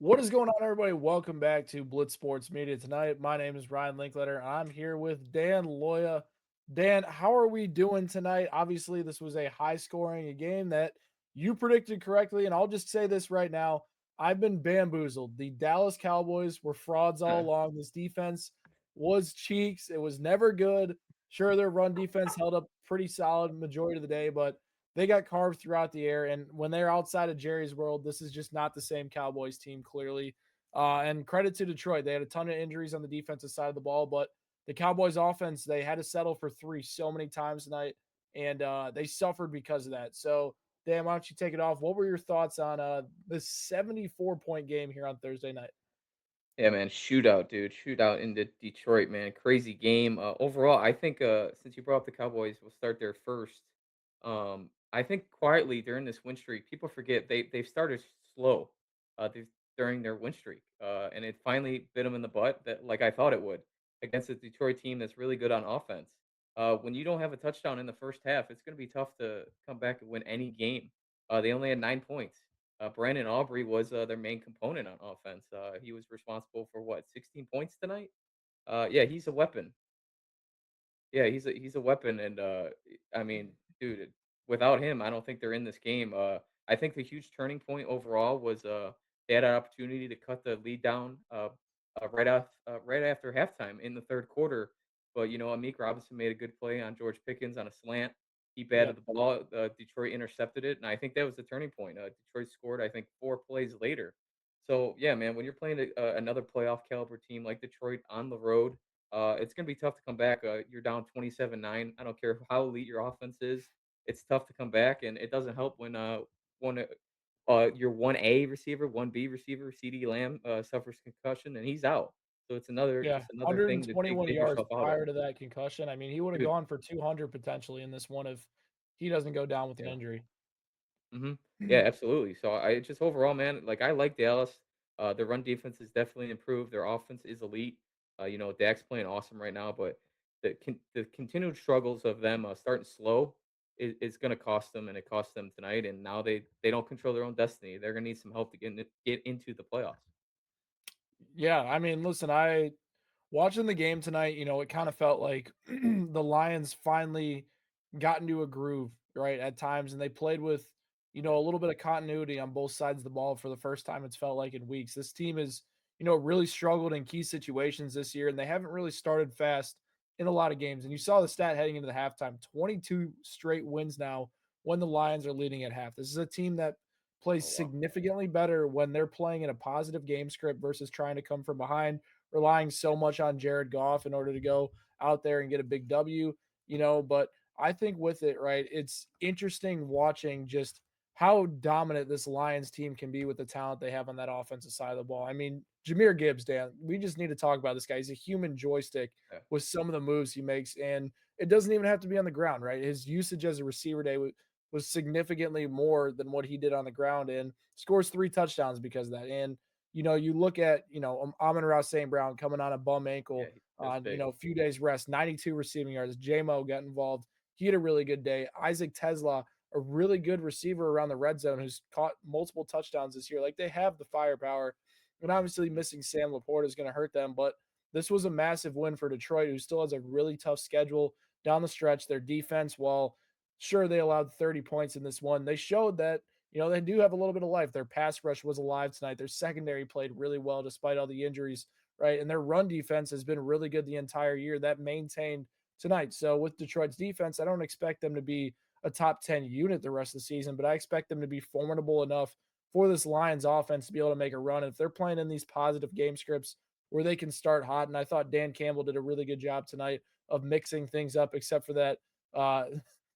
What is going on, everybody? Welcome back to Blitz Sports Media tonight. My name is Ryan Linkletter. I'm here with Dan Loya. Dan, how are we doing tonight? Obviously, this was a high-scoring game that you predicted correctly, and I'll just say this right now. I've been bamboozled. The Dallas Cowboys were frauds all along. This defense was cheeks. It was never good. Sure, their run defense held up pretty solid majority of the day, but they got carved throughout the air. And when they're outside of Jerry's world, this is just not the same Cowboys team, clearly. And credit to Detroit. They had a ton of injuries on the defensive side of the ball, but the Cowboys offense, they had to settle for three so many times tonight, and they suffered because of that. So, Dan, why don't you take it off? What were your thoughts on this 74-point game here on Thursday night? Yeah, man, shootout, dude. Shootout in Detroit, man. Crazy game. Overall, I think since you brought up the Cowboys, we'll start there first. I think quietly during this win streak, people forget they've started slow. They've, during their win streak, and it finally bit them in the butt that like I thought it would against a Detroit team that's really good on offense. When you don't have a touchdown in the first half, it's going to be tough to come back and win any game. They only had 9 points. Brandon Aubrey was their main component on offense. He was responsible for what 16 points tonight. Yeah, he's a weapon. Yeah, he's a weapon, and I mean, dude, without him, I don't think they're in this game. I think the huge turning point overall was they had an opportunity to cut the lead down right after halftime in the third quarter, but Amik Robinson made a good play on George Pickens on a slant. He batted Yep. the ball. Detroit intercepted it, and I think that was the turning point. Detroit scored, I think, 4 plays later. So yeah, man, when you're playing another playoff caliber team like Detroit on the road, it's gonna be tough to come back. You're down 27-9. I don't care how elite your offense is. It's tough to come back, and it doesn't help when one your 1A receiver, 1B receiver, CD Lamb suffers concussion and he's out. So it's another Yeah, just another thing to 121 dig yards yourself out of. prior to that concussion. I mean, he would have Dude, gone for 200 potentially in this one if he doesn't go down with an yeah. injury. Yeah, absolutely. So I just overall, man, like I like Dallas. Their run defense is definitely improved. Their offense is elite. Dak's playing awesome right now, but the continued struggles of them starting slow is going to cost them, and it cost them tonight. And now they don't control their own destiny. They're going to need some help to get into the playoffs. Yeah, I mean, listen, I watching the game tonight, it kind of felt like the Lions finally got into a groove, right, at times, and they played with, a little bit of continuity on both sides of the ball for the first time it's felt like in weeks. This team is, really struggled in key situations this year, and they haven't really started fast in a lot of games. And you saw the stat heading into the halftime, 22 straight wins now when the Lions are leading at half. This is a team that plays Oh wow. significantly better when they're playing in a positive game script versus trying to come from behind, relying so much on Jared Goff in order to go out there and get a big W, but I think with it, right, it's interesting watching just how dominant this Lions team can be with the talent they have on that offensive side of the ball. I mean, Jameer Gibbs, Dan, we just need to talk about this guy. He's a human joystick Yeah. with some of the moves he makes, and it doesn't even have to be on the ground, right? His usage as a receiver day was significantly more than what he did on the ground and scores 3 touchdowns because of that. And you look at, Amon-Ra St. Brown coming on a bum Yeah, ankle that's on, big. a few days rest, 92 receiving yards. J-Mo got involved. He had a really good day. Isaac Tesla, a really good receiver around the red zone who's caught multiple touchdowns this year. Like they have the firepower. And obviously Mhm. missing Sam Laporta is going to hurt them, but this was a massive win for Detroit, who still has a really tough schedule down the stretch. Their defense, while sure they allowed 30 points in this one, they showed that they do have a little bit of life. Their pass rush was alive tonight. Their secondary played really well despite all the injuries, right? And their run defense has been really good the entire year. That maintained tonight. So with Detroit's defense, I don't expect them to be a top 10 unit the rest of the season, but I expect them to be formidable enough for this Lions offense to be able to make a run. And if they're playing in these positive game scripts where they can start hot, and I thought Dan Campbell did a really good job tonight of mixing things up, except for that uh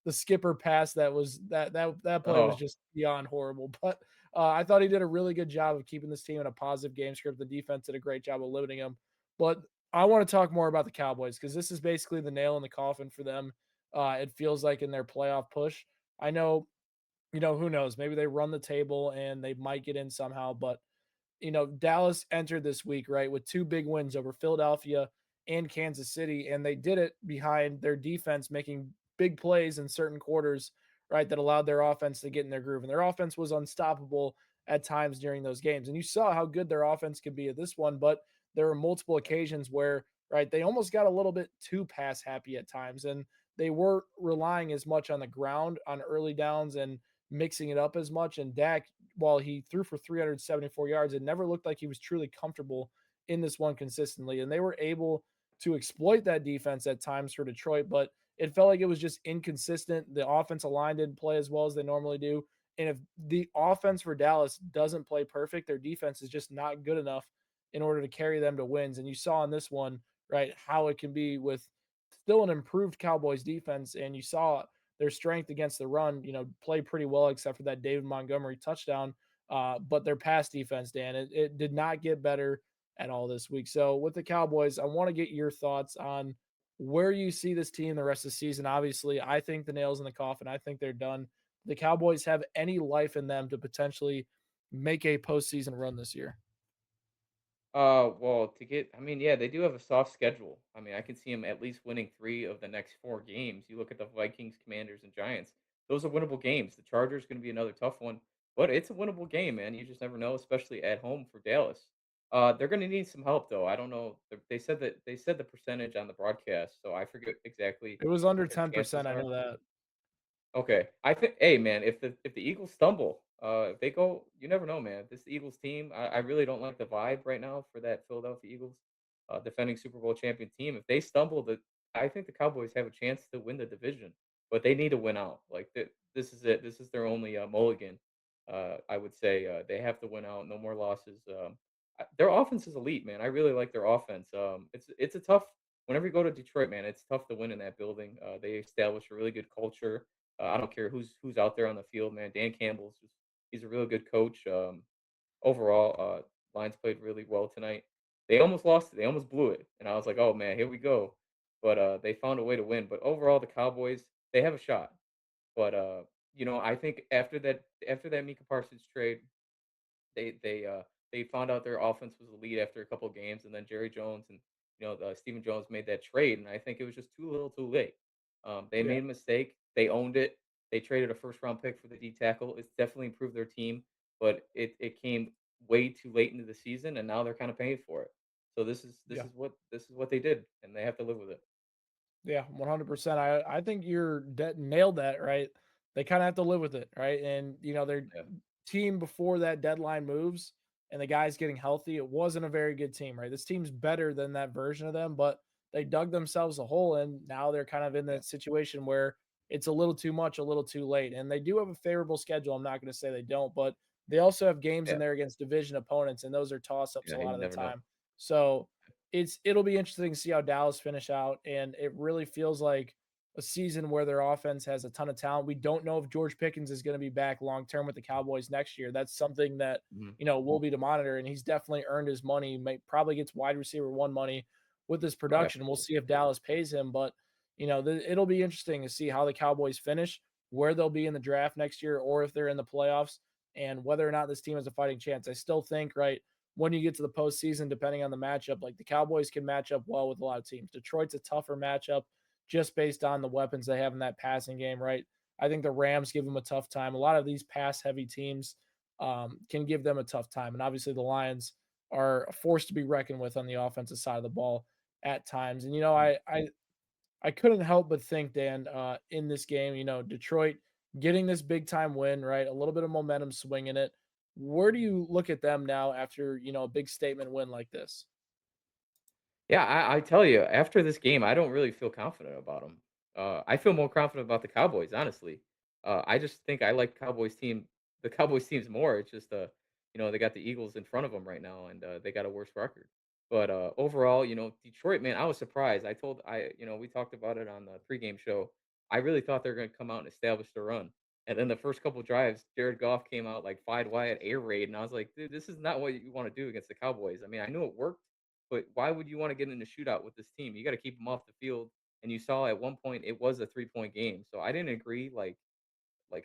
the skipper pass that play was Oh, just beyond horrible. But I thought he did a really good job of keeping this team in a positive game script. The defense did a great job of limiting them. But I want to talk more about the Cowboys because this is basically the nail in the coffin for them. It feels like in their playoff push. I know, who knows? Maybe they run the table and they might get in somehow. But Dallas entered this week, right, with two big wins over Philadelphia and Kansas City, and they did it behind their defense making big plays in certain quarters, right, that allowed their offense to get in their groove. And their offense was unstoppable at times during those games. And you saw how good their offense could be at this one, but there were multiple occasions where, right, they almost got a little bit too pass happy at times. And they weren't relying as much on the ground on early downs and mixing it up as much. And Dak, while he threw for 374 yards, it never looked like he was truly comfortable in this one consistently. And they were able to exploit that defense at times for Detroit, but it felt like it was just inconsistent. The offensive line didn't play as well as they normally do. And if the offense for Dallas doesn't play perfect, their defense is just not good enough in order to carry them to wins. And you saw in this one, right, how it can be with still an improved Cowboys defense. And you saw their strength against the run, play pretty well, except for that David Montgomery touchdown. But their pass defense, Dan, it did not get better at all this week. So with the Cowboys, I want to get your thoughts on where you see this team the rest of the season. Obviously, I think the nails in the coffin. I think they're done. The Cowboys have any life in them to potentially make a postseason run this year. Well, I mean, yeah, they do have a soft schedule. I mean, I can see them at least winning 3 of the next 4 games. You look at the Vikings, Commanders, and Giants. Those are winnable games. The Chargers going to be another tough one, but it's a winnable game, man. You just never know, especially at home for Dallas. They're going to need some help, though. I don't know. They said the percentage on the broadcast, so I forget exactly It was under what their chances 10%. I are. know that. Okay. I think hey man, if the Eagles stumble, if they go, you never know, man. This Eagles team, I really don't like the vibe right now for that Philadelphia Eagles defending Super Bowl champion team. If they stumble, I think the Cowboys have a chance to win the division, but they need to win out. Like this is it. This is their only mulligan. I would say they have to win out. No more losses. Their offense is elite, man. I really like their offense. It's a tough. Whenever you go to Detroit, man, it's tough to win in that building. They establish a really good culture. I don't care who's out there on the field, man. Dan Campbell's just he's a really good coach. Overall, Lions played really well tonight. They almost lost it. They almost blew it, and I was like, "Oh man, here we go." But they found a way to win. But overall, the Cowboys they have a shot. But I think after that Mika Parsons trade, they found out their offense was elite after a couple of games, and then Jerry Jones and Stephen Jones made that trade, and I think it was just too little, too late. They Yeah. made a mistake. They owned it. They traded a first round pick for the D tackle. It's definitely improved their team, but it came way too late into the season, and now they're kind of paying for it. So Yeah. this is what they did, and they have to live with it. Yeah, 100%. I think you're nailed that, right? They kind of have to live with it, right? And their Yeah, team before that deadline moves and the guys getting healthy, it wasn't a very good team, right? This team's better than that version of them, but they dug themselves a hole and now they're kind of in yeah, that situation where it's a little too much, a little too late. And they do have a favorable schedule. I'm not going to say they don't, but they also have games in yeah, there against division opponents, and those are toss-ups a yeah. You lot of the never know. time. So it'll be interesting to see how Dallas finish out, and it really feels like a season where their offense has a ton of talent. We don't know if George Pickens is going to be back long term with the Cowboys next year. That's something that Mhm. will be to monitor, and he's definitely earned his money. May probably gets wide receiver one money with his Oh, production. We'll absolutely. see if Dallas pays him, but it'll be interesting to see how the Cowboys finish, where they'll be in the draft next year, or if they're in the playoffs, and whether or not this team has a fighting chance. I still think right when you get to the postseason, depending on the matchup, like the Cowboys can match up well with a lot of teams. Detroit's a tougher matchup just based on the weapons they have in that passing game, right? I think the Rams give them a tough time. A lot of these pass heavy teams can give them a tough time. And obviously, the Lions are a force to be reckoned with on the offensive side of the ball at times. And, Mhm. I couldn't help but think, Dan, in this game, Detroit getting this big time win, right? A little bit of momentum swinging it. Where do you look at them now after, a big statement win like this? Yeah, I tell you, after this game, I don't really feel confident about them. I feel more confident about the Cowboys, honestly. I just think I like the Cowboys teams more. It's just, they got the Eagles in front of them right now, and they got a worse record. But overall, Detroit, man, I was surprised. We talked about it on the pregame show. I really thought they were going to come out and establish the run. And then the first couple drives, Jared Goff came out like five wide air raid, and I was like, dude, this is not what you want to do against the Cowboys. I mean, I knew it worked, but why would you wanna get in a shootout with this team? You gotta keep them off the field, and you saw at one point it was a three-point game, so I didn't agree,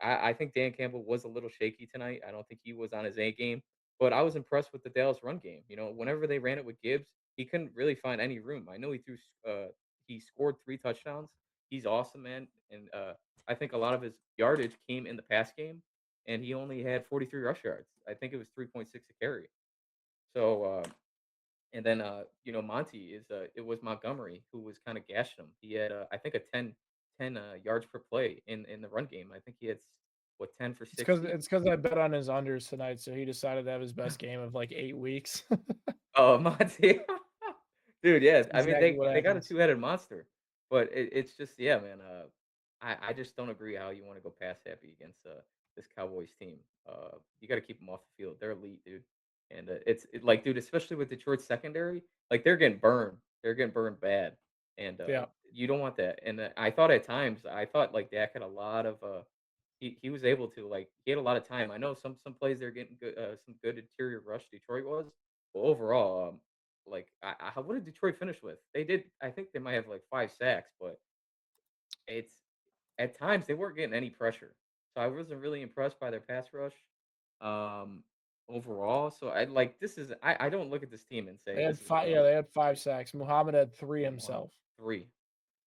I think Dan Campbell was a little shaky tonight. I don't think he was on his A game, but I was impressed with the Dallas run game. Whenever they ran it with Gibbs, he couldn't really find any room. I know he scored 3 touchdowns. He's awesome, man, and, I think a lot of his yardage came in the pass game, and he only had 43 rush yards. I think it was 3.6 a carry. So, and then, Monty it was Montgomery who was kind of gashing him. He had, I think, a 10 yards per play in the run game. I think he had, 10 for It's because 60. it's because I bet on his unders tonight, so he decided to have his best game of like 8 weeks. Oh, Monty. Dude, yeah. That's I mean, exactly what they got a happens. two-headed monster, but it's just, yeah, man. I just don't agree how you want to go pass happy against this Cowboys team. You got to keep them off the field. They're elite, dude. And like, dude, especially with Detroit's secondary, like they're getting burned. They're getting burned bad, and Yeah. you don't want that. And I thought at times, I thought like Dak had a lot of he was able to like he had a lot of time. I know some plays they're getting good, some good interior rush. Detroit was, but overall, like what did Detroit finish with? They did. I think they might have like 5 sacks, but it's at times they weren't getting any pressure. So I wasn't really impressed by their pass rush, um, overall. So I like this is I don't look at this team and say They had this is a 5 yeah, playoff they had 5 sacks. Muhammad had 3 team. Wow, himself. 3.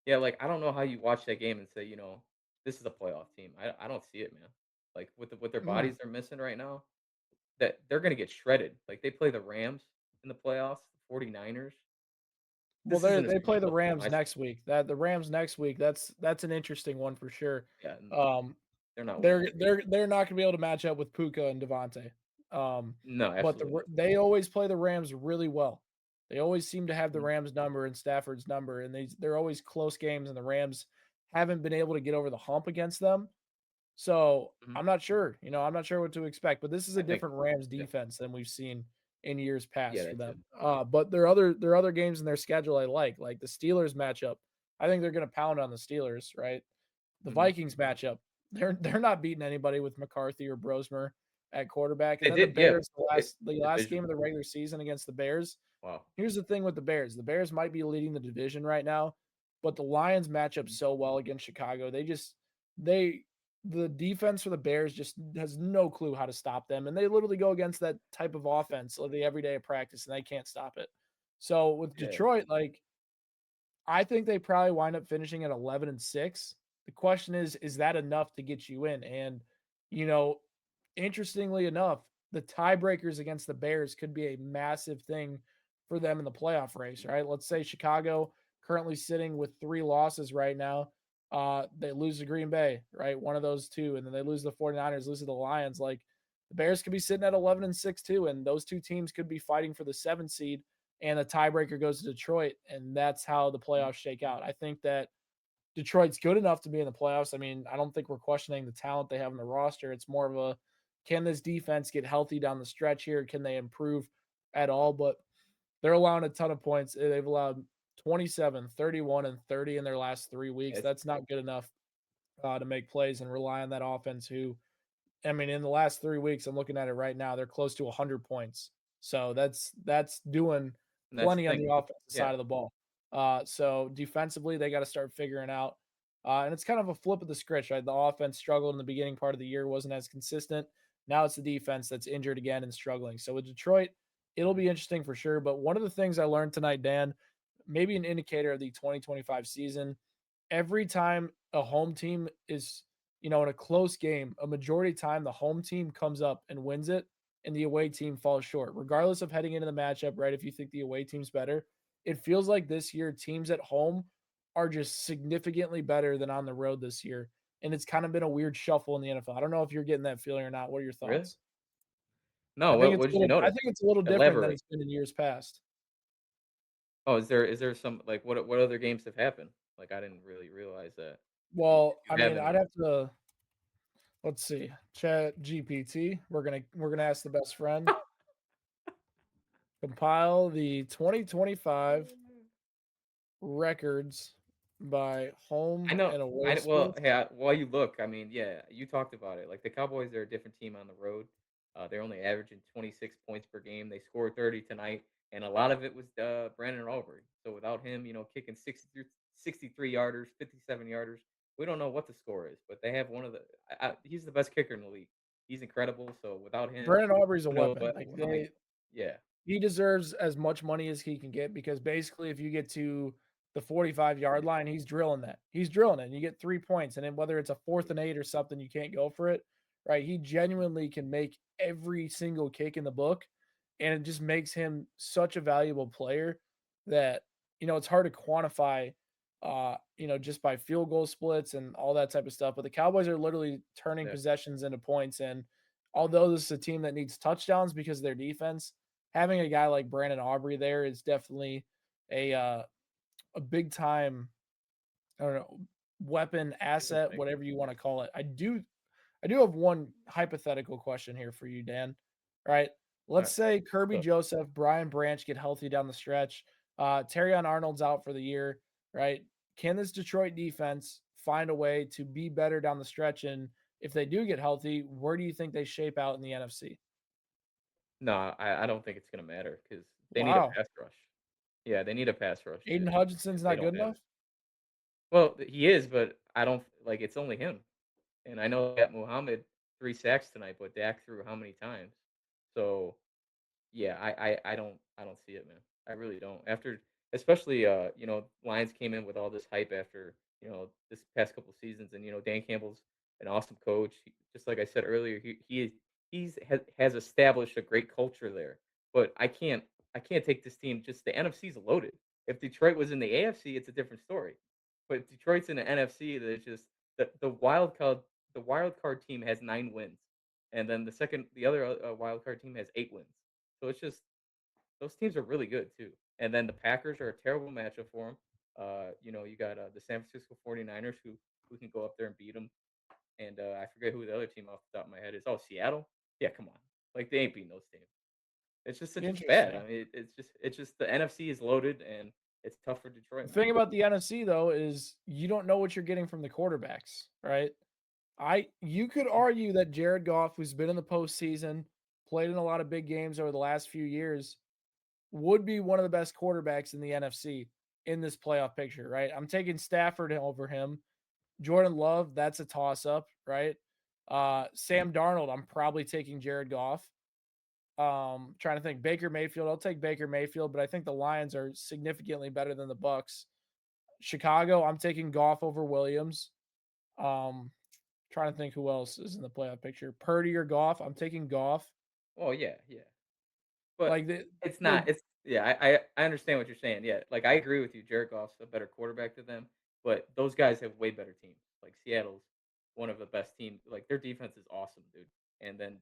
Yeah, like I don't know how you watch that game and say, this is a playoff team. I don't see it, man. Like with their Mm. bodies they're missing right now, that they're gonna get shredded. Like they play the Rams in the playoffs, the 49ers. Well, This isn't a they Super play the Bowl team. Rams next week. That the Rams next week, that's an interesting one for sure. Yeah, Um, they're not winning they're that game. they're they're not gonna be able to match up with Puka and Devontae. No, But absolutely not. they always play the Rams really well. They always seem to have the Mhm, Rams number and Stafford's number, and they're always close games, and the Rams haven't been able to get over the hump against them. So, mhm. I'm not sure, I'm not sure what to expect, but this is a I think different Rams yeah, defense than we've seen in years yeah, past for that too. them. But there are other games in their schedule I like the Steelers matchup. I think they're gonna pound on the Steelers, right? The Mhm. Vikings matchup, they're not beating anybody with McCarthy or Brosmer at quarterback, and They then the did, yeah. Bears, the last game Division. of the regular season against the Bears. Wow. Here's the thing with the Bears might be leading the division right now, but the Lions match up Mhm. so well against Chicago. They the defense for the Bears just has no clue how to stop them, and they literally go against that type of offense like the every day of practice, and they can't stop it. So with Yeah. Detroit, like I think they probably wind up finishing at 11-6. The question is that enough to get you in? And, you know, interestingly enough, the tiebreakers against the Bears could be a massive thing for them in the playoff race, right? Let's say Chicago currently sitting with 3 losses right now. They lose to Green Bay, right? One of those two, and then they lose the 49ers, lose to the Lions. Like the Bears could be sitting at 11-6 too, and those two teams could be fighting for the 7 seed and the tiebreaker goes to Detroit, and that's how the Mhm. playoffs shake out. I think that Detroit's good enough to be in the playoffs. I mean, I don't think we're questioning the talent they have in the roster. It's more of a can this defense get healthy down the stretch here? Can they improve at all? But they're allowing a ton of points. They've allowed 27, 31, and 30 in their last 3 weeks. It's That's not good enough to make plays and rely on that offense who I mean, in the last 3 weeks, I'm looking at it right now, they're close to 100 points. So that's doing and that's the plenty on thing. the offensive Yeah. side of the ball. So defensively, they gotta start figuring out, and it's kind of a flip of the script, right? The offense struggled in the beginning part of the year, wasn't as consistent. Now it's the defense that's injured again and struggling. So with Detroit, it'll Mhm. be interesting for sure. But one of the things I learned tonight, Dan, maybe an indicator of the 2025 season, every time a home team is, in a close game, a majority of time the home team comes up and wins it and the away team falls short, regardless of heading into the matchup, right? If you think the away team's better, it feels like this year teams at home are just significantly better than on the road this year. And it's kind of been a weird shuffle in the NFL. I don't know if you're getting that feeling or not. What are your Really? thoughts? No, I think it's what a did you little I notice? think it's a little different than Elaborate. it's been in years past. Oh, is there some like what other games have happened? Like I didn't really realize that. If Well, I you have mean, I'd any. have to let's see. Chat GPT. We're gonna ask the best friend. Compile the 2025 records by I home know. and away Well, splits. hey, while you look, I mean, yeah, you talked about it. Like the Cowboys are a different team on the road. They're only averaging 26 points per game. They scored 30 tonight, and a lot of it was Brandon Aubrey. So without him, kicking 63 yarders, 57 yarders, we don't know what the score is. But they have one of the. He's the best kicker in the league. He's incredible. So without him, Brandon Aubrey's a who knows weapon. Like what might. Yeah. he deserves as much money as he can get because basically if you get to the 45-yard line, he's drilling that. He's drilling it. And you get 3 points. And then whether it's a fourth and 8 or something, you can't go for it. right? He genuinely can make every single kick in the book, and it just makes him such a valuable player that, it's hard to quantify, just by field goal splits and all that type of stuff. But the Cowboys are literally turning Yeah, possessions into points. And although this is a team that needs touchdowns because of their defense, having a guy like Brandon Aubrey there is definitely a uh, a big time, I don't know, weapon, asset, interesting. whatever you want to call it. I do have one hypothetical question here for you, Dan. Right? Let's Alright, say Kirby so Joseph, Brian Branch get healthy down the stretch. Terrion Arnold's out for the year, right? Can this Detroit defense find a way to be better down the stretch? And if they do get healthy, where do you think they shape out in the NFC? no, I don't think it's gonna matter because they need a Wow. pass rush. Yeah, they need a pass rush, Aiden dude, Hutchinson's because they not good don't have it. enough? Well, he is, but I don't like, it's only him. And I know that Muhammad 3 sacks tonight, but Dak threw how many times? So, yeah, I don't see it, man. I really don't. After especially, Lions came in with all this hype after, this past couple seasons, and, Dan Campbell's an awesome coach. Just like I said earlier, has established a great culture there. But I can't take this team, just the NFC's loaded. If Detroit was in the AFC, it's a different story. But Detroit's in the NFC, there's just the wild card team has 9 wins, and then the other, wild card team has 8 wins. So it's just those teams are really good too. And then the Packers are a terrible matchup for them. You got, the San Francisco 49ers who can go up there and beat them. And, I forget who the other team off the top of my head is. Oh, Seattle? Yeah, come on. Like, they ain't beating those teams. It's just bad. I Interesting. mean, it's just the NFC is loaded, and it's tough for Detroit, The man. thing about the NFC though is you don't know what you're getting from the quarterbacks, right? I You could Mhm. argue that Jared Goff, who's been in the postseason, played in a lot of big games over the last few years, would be one of the best quarterbacks in the NFC in this playoff picture, right? I'm taking Stafford over him. Jordan Love, that's a toss up, right? Sam Darnold, I'm probably taking Jared Goff. Trying to think Baker Mayfield, I'll take Baker Mayfield, but I think the Lions are significantly better than the Bucks. Chicago, I'm taking Goff over Williams. Um, Trying to think who else is in the playoff picture. Purdy or Goff? I'm taking Goff. Oh, yeah, yeah. But Like it's the not it's yeah, I understand what you're saying, yeah, like, I agree with you, Jared Goff's a better quarterback than them, but those guys have way better teams, like, Seattle's one of the best teams, like, their defense is awesome, dude, and then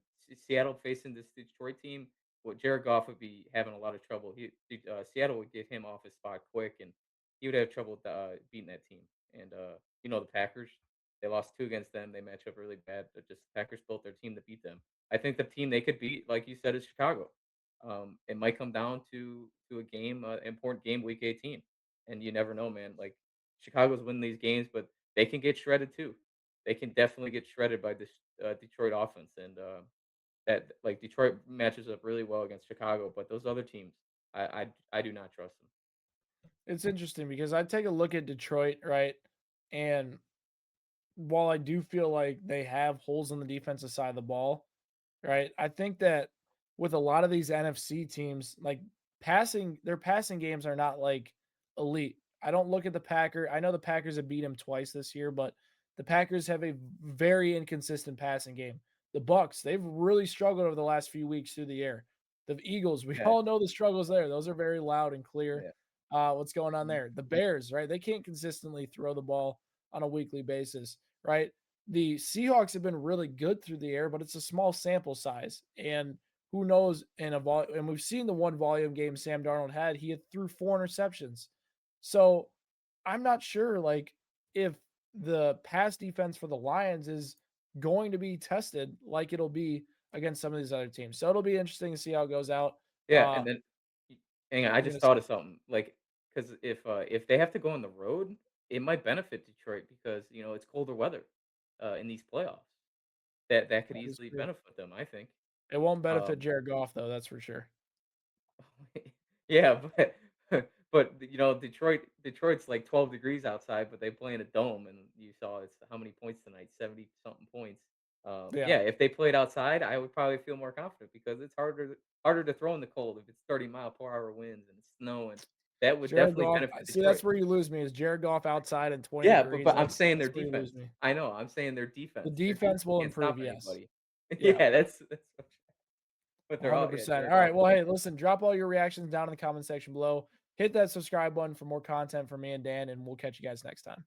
Seattle facing this Detroit team, well, Jared Goff would be having a lot of trouble, Seattle would get him off his spot quick, and he would have trouble, beating that team, and, the Packers, they lost 2 against them, they match up really bad, but just Packers built their team to beat them. I think the team they could beat, like you said, is Chicago. It might come down to a game, important game, week 18, and you never know, man. Like Chicago's winning these games, but they can get shredded too. They can definitely get shredded by this Detroit offense, and that like Detroit matches up really well against Chicago, but those other teams, I do not trust them. It's interesting because I take a look at Detroit, right? And while I do feel like they have holes on the defensive side of the ball, right? I think that with a lot of these NFC teams, like their passing games are not like elite. I don't look at the Packer. I know the Packers have beat them twice this year, but the Packers have a very inconsistent passing game. The Bucks, they've really struggled over the last few weeks through the air. The Eagles, we Yeah, all know the struggles there. Those are very loud and clear. yeah, What's going on mhm, there? The Bears, right? They can't consistently throw the ball on a weekly basis, right? The Seahawks have been really good through the air, but it's a small sample size. And who knows and we've seen the one volume game Sam Darnold had, he had threw 4 interceptions. So I'm not sure like if the pass defense for the Lions is going to be tested like it'll be against some of these other teams. So it'll be interesting to see how it goes out. yeah. And then, hang on, What I were you just gonna thought say? of something. Like, because if they have to go on the road, it might benefit Detroit because it's colder weather in these playoffs. That could That is easily true. benefit them, I think. It won't benefit Um, Jared Goff though, that's for sure. yeah, but Detroit's like 12 degrees outside, but they play in a dome, and you saw it's how many points tonight, 70 something points. Yeah. Yeah, if they played outside, I would probably feel more confident because it's harder to throw in the cold if it's 30-mile-per-hour winds and it's snowing. That would Jared definitely Goff, benefit see, that's Detroit. where you lose me is Jared Goff outside in 20 Yeah, but degrees. I'm saying their That's where you lose defense. me. I know, I'm saying their The defense. Their defense defense will can't stop improve, yes. anybody. Yeah, Yeah, that's what they're all, yeah, 100%. jared All right. goff is Well, doing. hey, listen, drop all your reactions down in the comment section below. Hit that subscribe button for more content from me and Dan, and we'll catch you guys next time.